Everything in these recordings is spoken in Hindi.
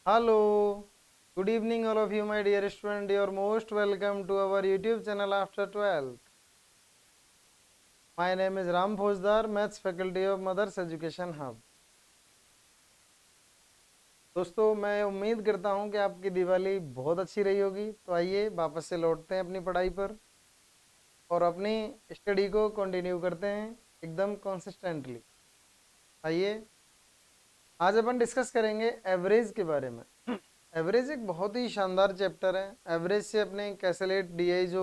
Hello, good evening, all of you, my dear student. You're most welcome to our YouTube channel after 12th. My name is Ram Fauzdar, Maths Faculty of Mothers Education Hub. दोस्तों, मैं उम्मीद करता हूं कि आपकी दिवाली बहुत अच्छी रही होगी। तो आइए वापस से लौटते हैं अपनी पढ़ाई पर और अपनी स्टडी को कंटिन्यू करते हैं एकदम कंसिस्टेंटली। आइए, आज अपन डिस्कस करेंगे एवरेज के बारे में। एवरेज एक बहुत ही शानदार चैप्टर है। एवरेज से अपने कैसेलेट डीआई जो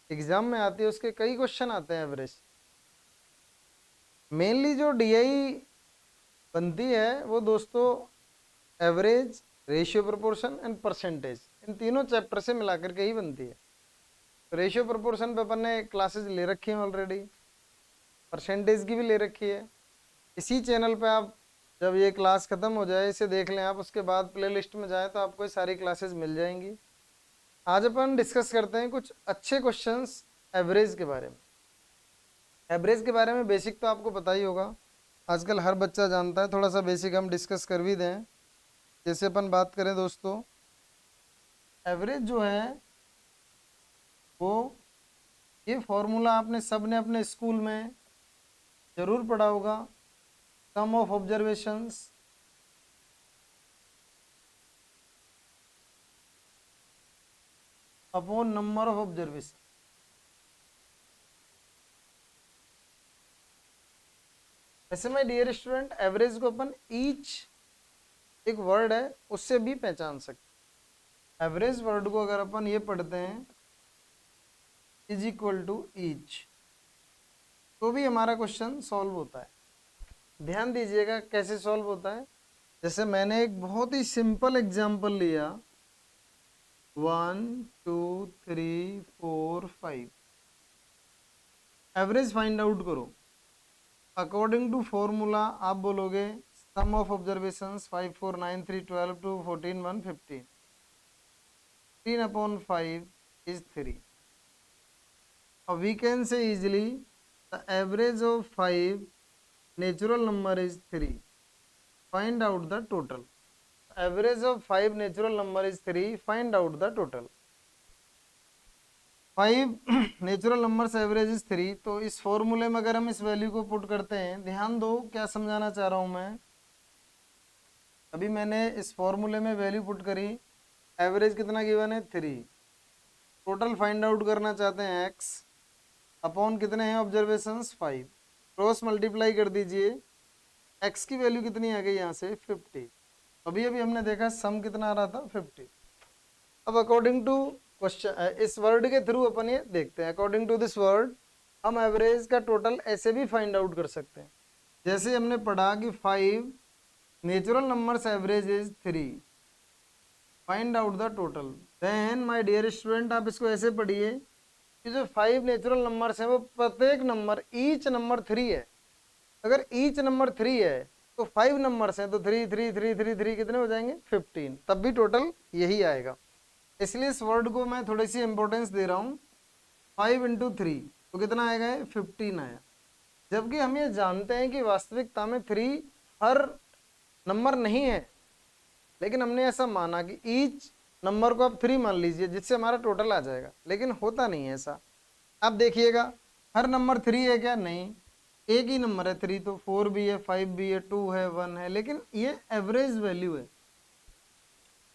एग्जाम में आती है उसके कई क्वेश्चन आते हैं एवरेज। मेनली जो डीआई बनती है वो दोस्तों average, ratio proportion and percentage, इन तीनों चैप्टर से मिलाकर के ही बनती है। तो रेशियो प्रोपोर्शन पे अपन ने क्लासेस ले रखी हैं ऑलरेडी, परसेंटेज की भी ले रखी है। इसी चैनल पे आप जब ये क्लास खत्म हो जाए इसे देख लें आप, उसके बाद प्लेलिस्ट में जाए तो आपको ये सारी क्लासेस मिल जाएंगी। आज अपन डिस्कस करते हैं कुछ अच्छे क्वेश्चंस एवरेज के बारे में। एवरेज के बारे में बेसिक तो आपको पता ही होगा, आजकल हर बच्चा जानता है। थोड़ा सा बेसिक हम डिस्कस कर भी दें। जैसे अपन बात करें दोस्तों, एवरेज जो है वो ये फॉर्मूला आपने सब ने अपने स्कूल में जरूर पढ़ा होगा। Sum of observations upon number of observation. ऐसे में डियर स्टूडेंट, एवरेज को अपन ईच, एक वर्ड है उससे भी पहचान सकते। एवरेज वर्ड को अगर अपन ये पढ़ते हैं इज इक्वल टू ईच, तो भी हमारा क्वेश्चन सॉल्व होता है। ध्यान दीजिएगा कैसे सॉल्व होता है। जैसे मैंने एक बहुत ही सिंपल एग्जांपल लिया, 1 2 3 4 5। एवरेज फाइंड आउट करो। अकॉर्डिंग टू फॉर्मूला आप बोलोगे सम of observations 5 4 9 3 12 2 14 1 15। 3 upon 5 is 3. We can say easily the average of 5 natural number is 3. Find out the total. Average of 5 natural number is 3. Find out the total. 5 natural numbers average is 3। तो इस फॉर्मूले में अगर हम इस वैल्यू को पुट करते हैं, ध्यान दो क्या समझाना चाह रहा हूं मैं। अभी मैंने इस फॉर्मूले में वैल्यू पुट करी, एवरेज कितना गिवन है 3। टोटल फाइंड आउट करना चाहते हैं x अपॉन कितने हैं ऑब्जर्वेशंस 5। क्रॉस मल्टीप्लाई कर दीजिए, x की वैल्यू कितनी आ गई यहाँ से 50। अभी अभी हमने देखा सम कितना आ रहा था 50। अब अकॉर्डिंग टू क्वेश्चन, इस वर्ड के थ्रू अपन ये देखते हैं। अकॉर्डिंग टू दिस वर्ड हम एवरेज का टोटल ऐसे भी फाइंड आउट कर सकते हैं। जैसे हमने पढ़ा कि 5 natural numbers average is 3, find out the total. Then my dear student, आप इसको ऐसे पढ़िए कि जो 5 नेचुरल नंबर्स हैं वो प्रत्येक नंबर, ईच नंबर 3 है। अगर ईच नंबर 3 है तो 5 नंबर्स हैं तो 3 3 3 3 3 कितने हो जाएंगे 15, तब भी टोटल यही आएगा। इसलिए इस वर्ड को मैं थोड़ी सी इंपॉर्टेंस दे रहा हूँ। 5 इंटू 3 तो कितना आएगा 15 आया। जबकि हम ये जानते हैं कि वास्तविकता में 3 हर नंबर नहीं है, लेकिन हमने ऐसा माना कि ईच नंबर को आप 3 मान लीजिए जिससे हमारा टोटल आ जाएगा, लेकिन होता नहीं है ऐसा। आप देखिएगा हर नंबर 3 है क्या? नहीं, एक ही नंबर है 3, तो 4 भी है, 5 भी है, 2 है, 1 है, लेकिन ये एवरेज वैल्यू है।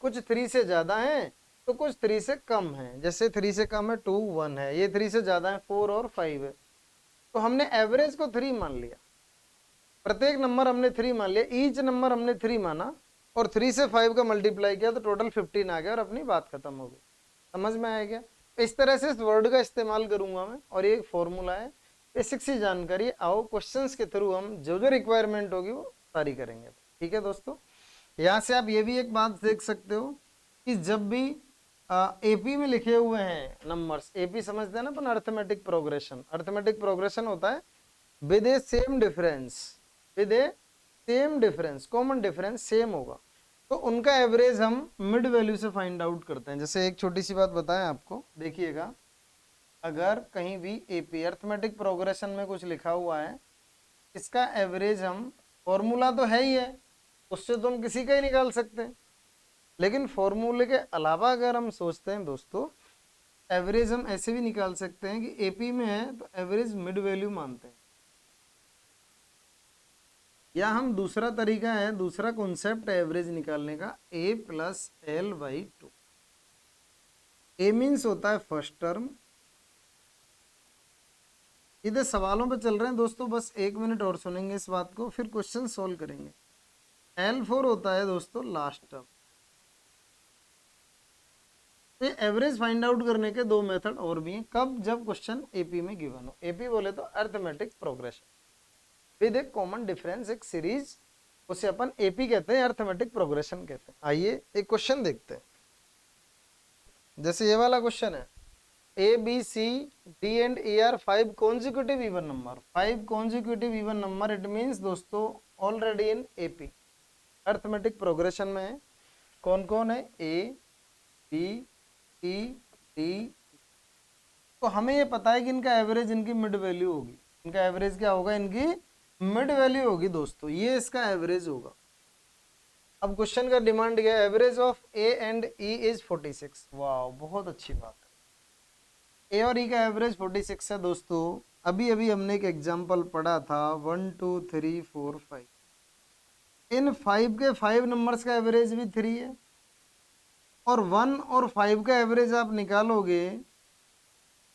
कुछ 3 से ज्यादा है तो कुछ 3 से कम है। जैसे 3 से कम है 2 1 है, ये 3 से ज्यादा है 4 और 5 है। तो हमने एवरेज को 3 मान लिया, प्रत्येक नंबर हमने 3 मान लिया, ईच नंबर हमने 3 माना और 3 से 5 का मल्टीप्लाई किया तो टोटल 15 आ गया और अपनी बात खत्म हो गई। समझ में आया क्या? इस तरह से इस वर्ड का इस्तेमाल करूंगा मैं, और ये एक फॉर्मूला है, बेसिक सी जानकारी। आओ क्वेश्चंस के थ्रू हम जो जो रिक्वायरमेंट होगी वो सारी करेंगे। ठीक है दोस्तों, यहाँ से आप ये भी एक बात देख सकते हो कि जब भी एपी में लिखे हुए हैं नंबर्स, एपी समझते हैं ना अपन, अर्थमेटिक प्रोग्रेशन। अर्थमेटिक प्रोग्रेशन होता है with A same difference, with A same difference, common difference same होगा, तो उनका एवरेज हम मिड वैल्यू से फाइंड आउट करते हैं। जैसे एक छोटी सी बात बताएं आपको, देखिएगा अगर कहीं भी एपी अर्थमेटिक प्रोग्रेशन में कुछ लिखा हुआ है, इसका एवरेज हम, फॉर्मूला तो है ही है, उससे तो हम किसी का ही निकाल सकते हैं। लेकिन फॉर्मूले के अलावा अगर हम सोचते हैं दोस्तों, एवरेज हम ऐसे भी निकाल सकते हैं कि एपी में है तो एवरेज मिड वैल्यू मानते हैं, या हम दूसरा तरीका है, दूसरा कॉन्सेप्ट है एवरेज निकालने का, a plus l by two. A means होता है फर्स्ट टर्म। इधर सवालों पे चल रहे हैं दोस्तों, बस 1 मिनट और सुनेंगे इस बात को, फिर क्वेश्चन सोल्व करेंगे। L4 होता है दोस्तों लास्ट टर्म। ये एवरेज फाइंड आउट करने के दो मेथड और भी हैं, कब? जब क्वेश्चन एपी में गिवन हो। एपी बोले तो अर्थमेटिक प्रोग्रेशन विद एक कॉमन डिफरेंस, एक सीरीज, उसे अपन एपी कहते हैं, अर्थमेटिक प्रोग्रेशन कहते हैं। आइए एक क्वेश्चन देखते हैं, जैसे ये वाला क्वेश्चन है, a b c d and a are 5 consecutive even number. 5 consecutive even number, it means दोस्तों already in AP, arithmetic progression में है। कौन कौन है? A b c d. तो हमें ये पता है कि इनका एवरेज इनकी मिड वैल्यू होगी। इनका एवरेज क्या होगा? इनकी मिड वैल्यू होगी दोस्तों, ये इसका एवरेज होगा। अब क्वेश्चन का डिमांड क्या है? Average of A and E is 46। वाह, बहुत अच्छी बात है। ए और ई का एवरेज 46 है दोस्तों। अभी अभी हमने एक एग्जांपल पढ़ा था, 1 2 3 4 5। इन 5 के 5 नंबर्स का एवरेज भी 3 है, और 1 और 5 का एवरेज आप निकालोगे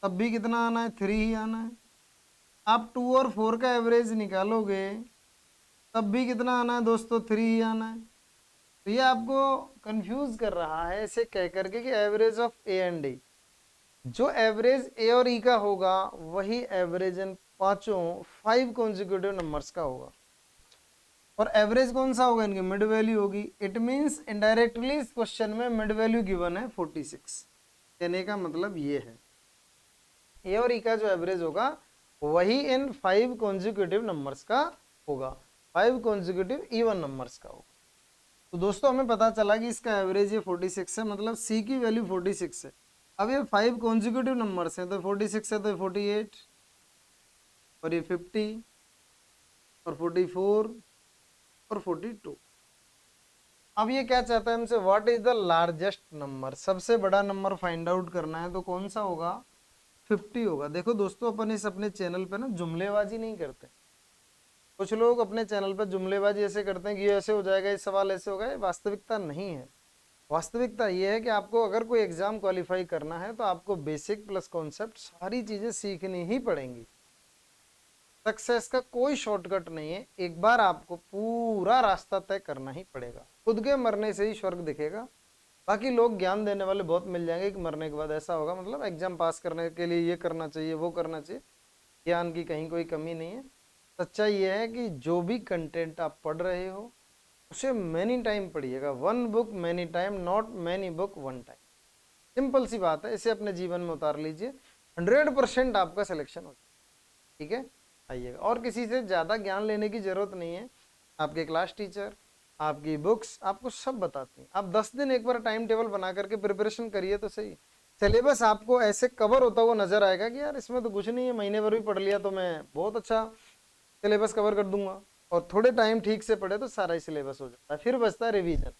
तब भी कितना आना है? 3 ही आना है। आप 2 और 4 का एवरेज निकालोगे तब भी कितना आना है दोस्तों? 3 ही आना है। तो ये आपको कंफ्यूज कर रहा है ऐसे कह करके कि average of A and D, जो एवरेज ए और ई का होगा वही एवरेज इन पांचों 5 कॉन्जिक्यूटिव नंबर्स का होगा। और एवरेज कौन सा होगा? इनकी मिड वैल्यू होगी। इट मींस इनडायरेक्टली इस क्वेश्चन में मिड वैल्यू गिवन है 46। कहने का मतलब ये है, ए और ई का जो एवरेज होगा वही इन 5 कॉन्जिक्यूटिव नंबर्स का होगा, 5 कॉन्जिक्यूटिव इवन नंबर्स का होगा। तो दोस्तों हमें पता चला कि इसका एवरेज ये 46 है, मतलब सी की वैल्यू 46 है। अब ये 5 कॉन्जिक्यूटिव नंबर्स हैं, तो 46 है तो 48, और ये 50, और 44, और 42। अब ये क्या चाहता है हमसे? What is the largest number? सबसे बड़ा नंबर फाइंड आउट करना है, तो कौन सा होगा? 50 होगा। देखो दोस्तों, अपन इस अपने चैनल पे ना जुमलेबाजी नहीं करते। कुछ लोग अपने चैनल पे जुमलेबाजी ऐसे करते हैं कि ये ऐसे हो जाएगा, ये सवाल ऐसे होगा। ये वास्तविकता नहीं है। वास्तविकता ये है कि आपको अगर कोई एग्जाम क्वालिफाई करना है तो आपको बेसिक प्लस कॉन्सेप्ट सारी चीजें सीखनी ही पड़ेंगी। सक्सेस का कोई शॉर्टकट नहीं है, एक बार आपको पूरा रास्ता तय करना ही पड़ेगा। खुद के मरने से ही स्वर्ग दिखेगा। बाकी लोग ज्ञान देने वाले बहुत मिल जाएंगे कि मरने के बाद ऐसा होगा, मतलब एग्जाम पास करने के लिए ये करना चाहिए, वो करना चाहिए। ज्ञान की कहीं कोई कमी नहीं है। सच्चाई ये है कि जो भी कंटेंट आप पढ़ रहे हो उसे मैनी टाइम पढ़िएगा। 1 book many time, not many book 1 time. Simple सी बात है, इसे अपने जीवन में उतार लीजिए, 100% आपका सिलेक्शन हो जाए। ठीक है, आइएगा। और किसी से ज़्यादा ज्ञान लेने की जरूरत नहीं है। आपके क्लास टीचर, आपकी बुक्स आपको सब बताती हैं। आप 10 दिन एक बार टाइम टेबल बना करके प्रिपरेशन करिए तो सही। सिलेबस आपको ऐसे कवर होता हुआ नजर आएगा कि यार इसमें तो कुछ नहीं है, महीने भर भी पढ़ लिया तो मैं बहुत अच्छा सिलेबस कवर कर दूंगा। और थोड़े टाइम ठीक से पढ़े तो सारा ही सिलेबस हो जाता है। फिर बचता है रिवीजन।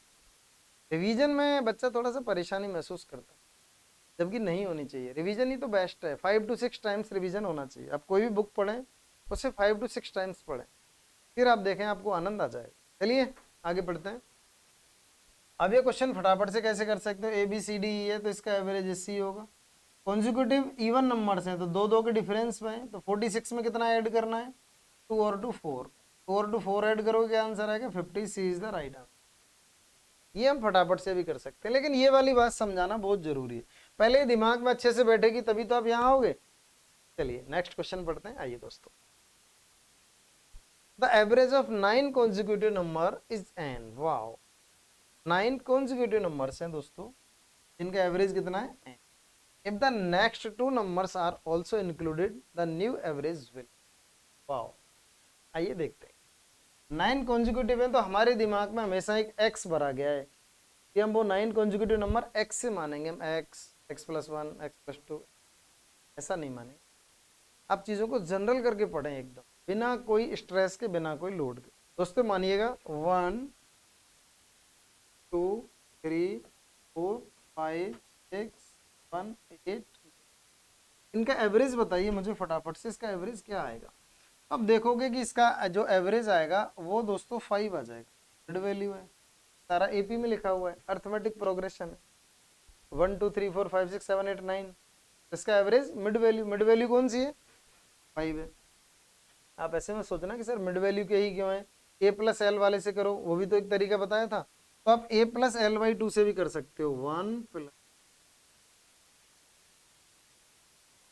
रिवीजन में बच्चा थोड़ा सा परेशानी महसूस करता है, जबकि नहीं होनी चाहिए। रिवीजन ही तो बेस्ट है। 5 to 6 टाइम्स रिवीजन होना चाहिए। आप कोई भी बुक पढ़ें उसे 5 to 6 टाइम्स पढ़ें, फिर आप देखें आपको आनंद आ जाएगा। चलिए आगे बढ़ते हैं। अब ये क्वेश्चन फटाफट से कैसे कर सकते हो? ए बी सी डी ई है तो इसका एवरेज सी होगा। कॉन्जिक्यूटिव इवन नंबर्स हैं तो दो दो के डिफरेंस में है, तो 46 में कितना ऐड करना है? 2 और 2 4, 2 और 2 4 ऐड करोगे क्या आंसर आएगा? 50। सी इज द राइट आंसर। ये हम फटाफट से भी कर सकते हैं, लेकिन ये वाली बात समझाना बहुत जरूरी है। पहले दिमाग में अच्छे से बैठेगी तभी तो आप यहाँ आओगे। चलिए नेक्स्ट क्वेश्चन पढ़ते हैं। आइए दोस्तों, the average of 9 consecutive number is n। Wow, 9 consecutive numbers हैं दोस्तों, इनका एवरेज कितना है? n। If the next 2 numbers are also included the new average will. Wow, आइए देखते हैं। 9 कॉन्जिक्यूटिव है तो हमारे दिमाग में हमेशा एक x भरा गया है कि हम वो 9 कॉन्जिक्यूटिव नंबर x से मानेंगे। हम x, x+1, x+2 ऐसा नहीं मानेंगे। आप चीज़ों को जनरल करके पढ़ें एकदम, बिना कोई स्ट्रेस के, बिना कोई लोड के। दोस्तों मानिएगा 1 2 3 4 5 6 1 8। इनका एवरेज बताइए मुझे फटाफट से, इसका एवरेज क्या आएगा। अब देखोगे कि इसका जो एवरेज आएगा वो दोस्तों 5 आ जाएगा, मिड वैल्यू है, सारा एपी में लिखा हुआ है, अर्थमेटिक प्रोग्रेशन है, 1 2 3 4 5 6 7 8 9। इसका एवरेज मिड वैल्यू कौन सी है, 5 है। आप ऐसे में सोचना कि सर मिड वैल्यू के ही क्यों है, ए प्लस एल वाले से करो, वो भी तो एक तरीका बताया था। तो आप ए प्लस एल बाई 2 से भी कर सकते हो, 1 प्लस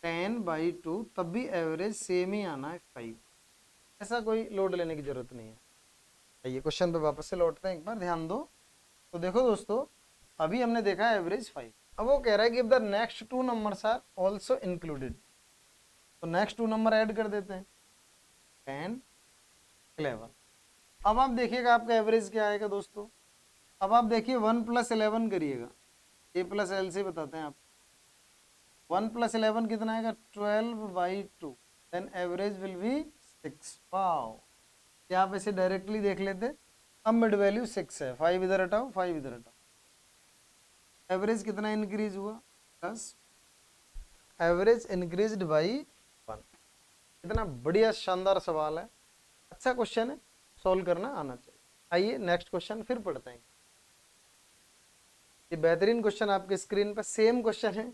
10/2, तब भी एवरेज सेम ही आना है 5। ऐसा कोई लोड लेने की जरूरत नहीं है। आइए क्वेश्चन पे वापस से लौटते हैं, एक बार ध्यान दो। तो देखो दोस्तों, अभी हमने देखा एवरेज 5। अब वो कह रहा है कि the next 2 numbers are also included, तो नेक्स्ट 2 नंबर ऐड कर देते हैं, 10 11। अब आप देखिएगा आपका एवरेज क्या आएगा दोस्तों। अब आप देखिए 1 + 11 करिएगा, ए प्लस एल से बताते हैं आप। 1 + 11 कितना आएगा, 12/2, then average will be 6। Wow, क्या आप ऐसे डायरेक्टली देख लेते। अब मिड वैल्यू 6 है, 5 इधर हटाओ, 5 इधर हटाओ, एवरेज कितना इंक्रीज हुआ, प्लस एवरेज इंक्रीज्ड बाई 1। इतना बढ़िया शानदार सवाल है, अच्छा क्वेश्चन है, सॉल्व करना आना चाहिए। आइए नेक्स्ट क्वेश्चन फिर पढ़ते हैं। ये बेहतरीन क्वेश्चन आपके स्क्रीन पर सेम क्वेश्चन है,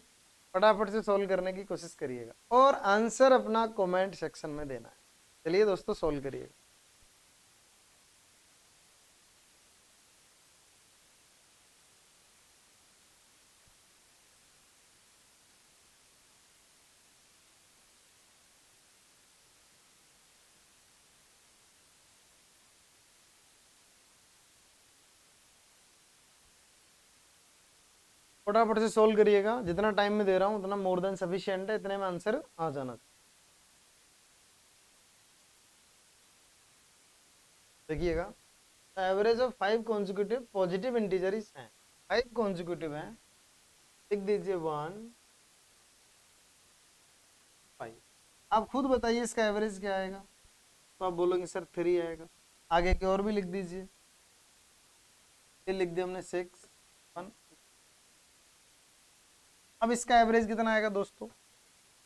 फटाफट से सॉल्व करने की कोशिश करिएगा और आंसर अपना कमेंट सेक्शन में देना है। चलिए दोस्तों सॉल्व करिएगा। फटाफट से सोल्व करिएगा, जितना टाइम में दे रहा हूँ उतना मोर देन सफिशिएंट है, इतने में आंसर आ जाना। देखिएगा, average of 5 consecutive positive integer हैं, 5 कॉन्जिक्यूटिव हैं, लिख दीजिए 1 5। आप खुद बताइए इसका एवरेज क्या आएगा, तो आप बोलोगे सर 3 आएगा। आगे की और भी लिख दीजिए, ये लिख दिया हमने 6 1। अब इसका एवरेज कितना आएगा दोस्तों,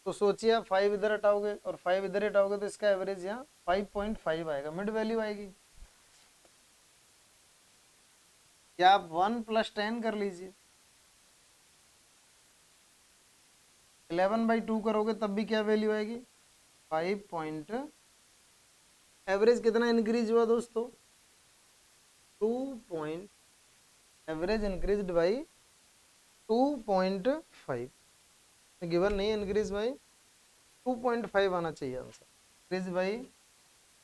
तो सोचिए आप 5 इधर हटाओगे और 5 इधर हटाओगे तो इसका एवरेज यहाँ 5.5 आएगा, मिड वैल्यू आएगी। या आप 1 + 10 कर लीजिए, 11/2 करोगे तब भी क्या वैल्यू आएगी, 5 एवरेज कितना इंक्रीज हुआ दोस्तों, 2 एवरेज इंक्रीज्ड बाई 2.5, गिवन नहीं इंक्रीज बाई 2.5 आना चाहिए आंसर, इंक्रीज बाई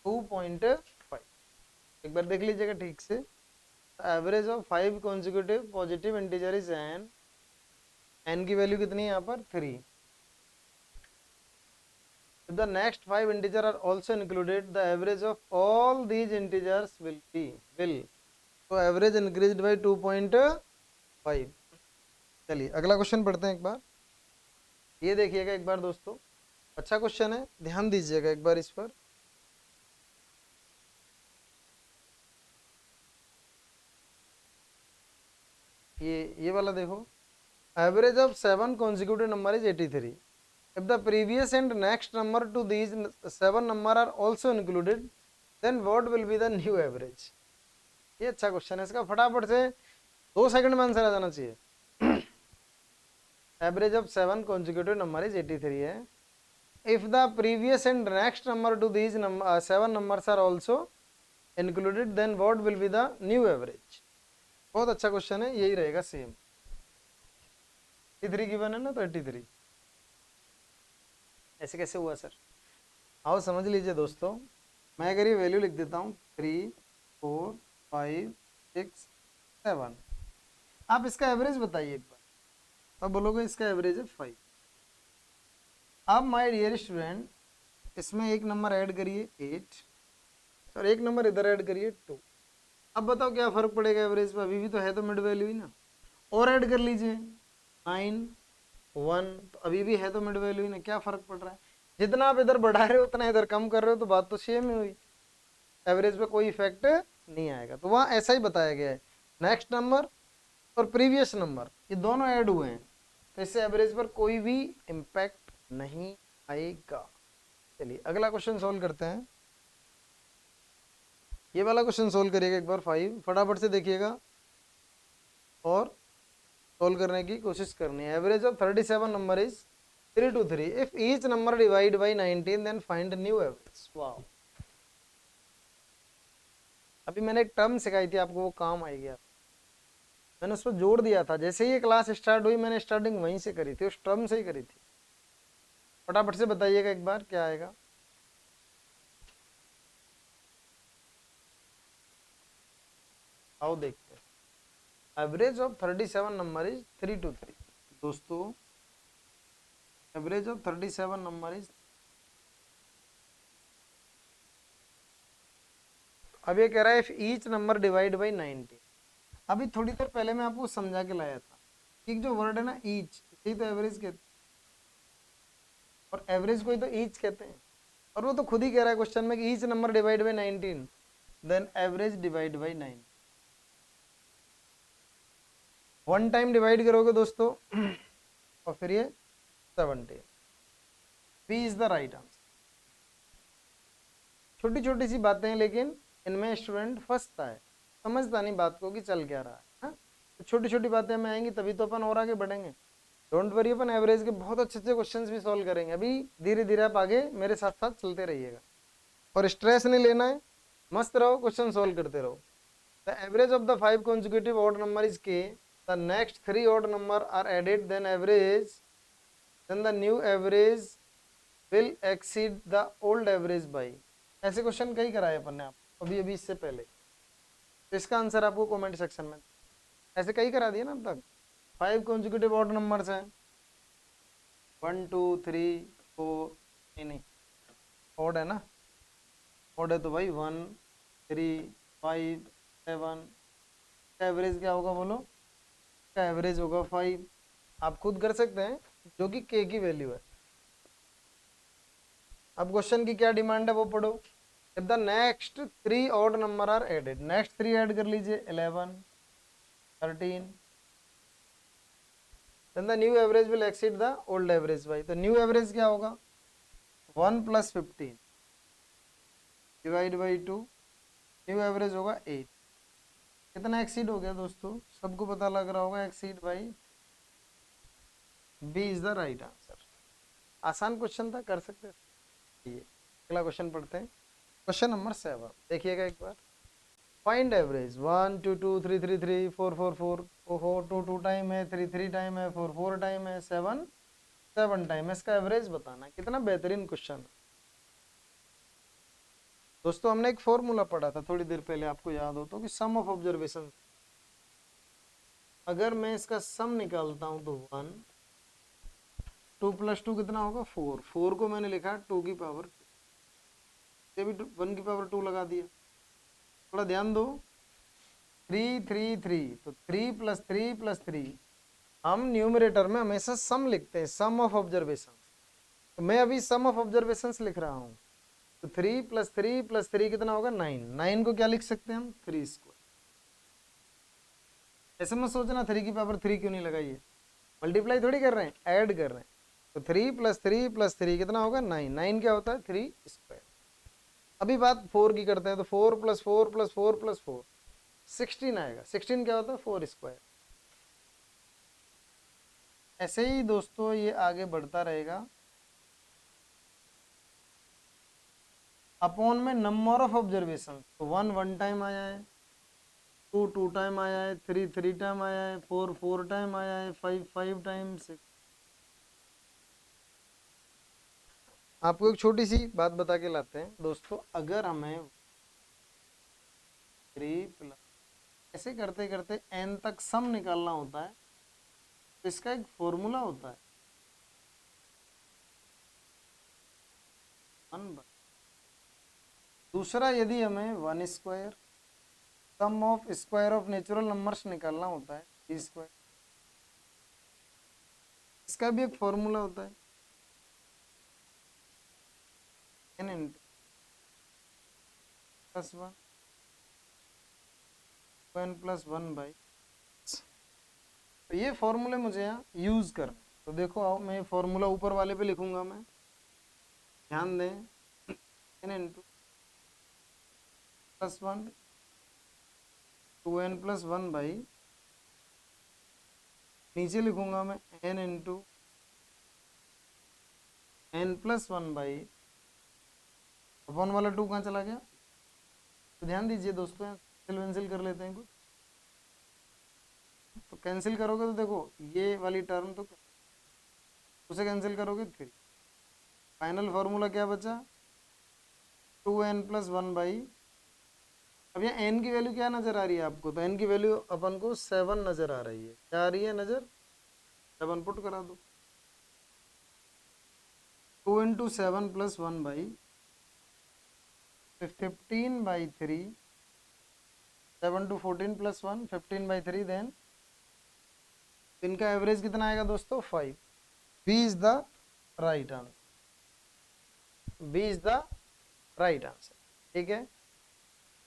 2.5। एक बार देख लीजिएगा ठीक से, average of 5 consecutive positive integer is an की वैल्यू कितनी है यहाँ पर 3। If the next 5 integers are also included, the average of all these integers will be so average increased by 2.5। चलिए अगला क्वेश्चन पढ़ते हैं एक बार। ये देखिएगा एक बार दोस्तों, अच्छा क्वेश्चन है, ध्यान दीजिएगा एक बार इस पर। ये वाला देखो, average of 7 consecutive number is 83। If the previous and next number to these 7 number are also included, then what will be the new average। ये अच्छा क्वेश्चन है, इसका फटाफट से 2 सेकंड में आंसर आ जाना चाहिए। Average of 7 consecutive number is 83 है। If the previous and next number to these 7 numbers are also included, then what will be the new average। बहुत अच्छा क्वेश्चन है, यही रहेगा सेम। 83 गिवन है ना, तो 83 ऐसे कैसे हुआ सर, आओ समझ लीजिए दोस्तों। मैं अगर ये वैल्यू लिख देता हूँ 3 4 5 6 7, आप इसका एवरेज बताइए एक बार, अब बोलोगे इसका एवरेज है 5। अब माय डियर स्टूडेंट, इसमें एक नंबर ऐड करिए 8 और एक नंबर इधर ऐड करिए 2। अब बताओ क्या फर्क पड़ेगा एवरेज पे, अभी भी तो है तो मिड वैल्यू ही ना। और ऐड कर लीजिए 9 1, तो अभी भी है तो मिड वैल्यू ही ना, क्या फर्क पड़ रहा है। जितना आप इधर बढ़ा रहे हो उतना इधर कम कर रहे हो, तो बात तो सेम ही हुई, एवरेज पे कोई इफेक्ट नहीं आएगा। तो वहाँ ऐसा ही बताया गया है, नेक्स्ट नंबर और प्रीवियस नंबर, ये दोनों ऐड हुए हैं, तो इससे एवरेज पर कोई भी इम्पैक्ट नहीं आएगा। चलिए अगला क्वेश्चन सोल्व करते हैं। ये वाला क्वेश्चन सोल्व करिएगा एक बार 5, फटाफट से देखिएगा और सोल्व करने की कोशिश करनी है। Average of 37 number is 323 if each number divide by 19 then find new average. वाह, अभी मैंने एक टर्म सिखाई थी आपको, वो काम आएगी। मैंने उस पर जोड़ दिया था, जैसे ही ये क्लास स्टार्ट हुई मैंने स्टार्टिंग वहीं से करी थी, उस टर्म से ही करी थी। फटाफट से बताइएगा एक बार क्या आएगा। आओ देखते हैं। Average of 37 number is 323। दोस्तों एवरेज ऑफ 37 नंबर इज, अब ये कह रहा है if each number divide by 19। अभी थोड़ी देर पहले मैं आपको समझा के लाया था कि जो वर्ड है ना ईच, इसी तो एवरेज कहते हैं, और एवरेज को ही तो ईच कहते हैं। और वो तो खुद ही कह रहा है क्वेश्चन में कि each number divide by 19 then average divide by 9। One time divide करोगे दोस्तों और फिर ये 70। B is the right answer. छोटी छोटी सी बातें हैं लेकिन इनमें स्टूडेंट फंसता है, समझता नहीं बात को कि चल क्या रहा है, हाँ? तो छोटी छोटी बातें में आएंगी तभी तो अपन और आगे बढ़ेंगे। डोंट वरी, अपन एवरेज के बहुत अच्छे अच्छे क्वेश्चंस भी सॉल्व करेंगे। अभी धीरे धीरे आप आगे मेरे साथ साथ चलते रहिएगा और स्ट्रेस नहीं लेना है, मस्त रहो, क्वेश्चन सॉल्व करते रहो। The average of the 5 consecutive odd number is k, the next 3 odd number are added, then the new average will exceed the old average by। ऐसे क्वेश्चन कई कराए अपन ने आप अभी अभी इससे पहले, तो इसका आंसर आपको कमेंट सेक्शन में, ऐसे कई करा दिए ना अब तक। 5 consecutive odd numbers हैं, 1 2 3 4, नहीं odd है ना, odd है तो भाई 1 3 5 7, का एवरेज क्या होगा बोलो, का एवरेज होगा 5। आप खुद कर सकते हैं जो कि k की वैल्यू है। अब क्वेश्चन की क्या डिमांड है वो पढ़ो। If the next 3 odd number are added, next 3 add कर लीजिए 11 13, then the new average will exceed the old average by. तो न्यू एवरेज क्या होगा 1 + 15 डिवाइड बाई 2, न्यू एवरेज होगा 8। कितना एक्सीड हो गया दोस्तों, सबको पता लग रहा होगा, exceed by, B is the right answer. आसान क्वेश्चन था, कर सकते थे। अगला क्वेश्चन पढ़ते हैं, क्वेश्चन नंबर 7 देखिएगा एक बार। फाइंड एवरेज 1 2 2 3 3 3 4 4 4, ओहो 2 2 टाइम है, 3 3 टाइम है, 4 4 टाइम है, 7 7 टाइम है, इसका एवरेज बताना। कितना बेहतरीन क्वेश्चन है दोस्तों। हमने एक फॉर्मूला पढ़ा था थोड़ी देर पहले, आपको याद हो तो, कि सम ऑफ ऑब्जर्वेशन, अगर मैं इसका सम निकालता हूं तो 1, 2 + 2 कितना होगा 4, 4 को मैंने लिखा 2 की पावर, ये भी 1 की पावर 2 लगा दिया। थोड़ा ध्यान दो, 3 3 3, तो 3 + 3 + 3, हम न्यूमरेटर में हमेशा सम लिखते हैं, सम ऑफ ऑब्जर्वेशन। तो मैं अभी सम ऑफ ऑब्जर्वेशन लिख रहा हूं, तो 3 + 3 + 3 कितना होगा 9। 9 को क्या लिख सकते हैं हम 3²। ऐसे मत सोचना 3 की पावर 3 क्यों नहीं लगाइए, मल्टीप्लाई थोड़ी कर रहे हैं, ऐड कर रहे हैं। तो 3 + 3 + 3 कितना होगा 9। 9 क्या होता है 3²। अभी बात 4 की करते हैं, तो 4 + 4 + 4 + 4 16 आएगा। 16 क्या होता है 4²। ऐसे ही दोस्तों ये आगे बढ़ता रहेगा अपॉन में नंबर ऑफ ऑब्जर्वेशन। तो 1 1 टाइम आया है, 2 2 टाइम आया है, 3 3 टाइम आया है, 4 4 टाइम आया है, 5 5 टाइम, 6। आपको एक छोटी सी बात बता के लाते हैं दोस्तों, अगर हमें 3 ऐसे करते करते n तक सम निकालना होता है, तो इसका एक फॉर्मूला होता है 1/। दूसरा, यदि हमें 1² sum of square of natural numbers निकालना होता है 3², इसका भी एक फॉर्मूला होता है n × +1 n + 1/। तो ये फॉर्मूले मुझे यहाँ यूज करना। तो देखो आओ, मैं फॉर्मूला ऊपर वाले पे लिखूंगा। मैं ध्यान दें, n into plus one 2n plus one by, नीचे लिखूंगा मैं n into n plus one by, अपन वाला 2 कहाँ चला गया? तो ध्यान दीजिए दोस्तों, कैंसिल वेंसिल कर लेते हैं कुछ। तो कैंसिल करोगे तो देखो ये वाली टर्म तो उसे कैंसिल करोगे 3। फाइनल फॉर्मूला क्या बचा? 2n प्लस वन बाई, अब यहाँ n की वैल्यू क्या नजर आ रही है आपको? तो n की वैल्यू अपन को 7 नजर आ रही है। क्या आ रही है नजर? 7 पुट करा दो। 2 into 7 plus one by 15/3, 7 to 14 plus 1 15/3, then इनका एवरेज कितना आएगा दोस्तों? 5। B is the right answer. B is the right answer. ठीक है,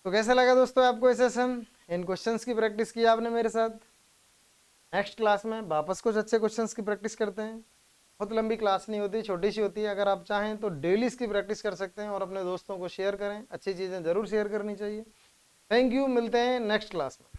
तो कैसा लगा दोस्तों आपको ये सेशन? इन क्वेश्चंस की प्रैक्टिस की आपने मेरे साथ। नेक्स्ट क्लास में वापस कुछ अच्छे क्वेश्चंस की प्रैक्टिस करते हैं। बहुत लंबी क्लास नहीं होती, छोटी सी होती है। अगर आप चाहें तो डेली इसकी प्रैक्टिस कर सकते हैं और अपने दोस्तों को शेयर करें। अच्छी चीज़ें जरूर शेयर करनी चाहिए। थैंक यू, मिलते हैं नेक्स्ट क्लास में।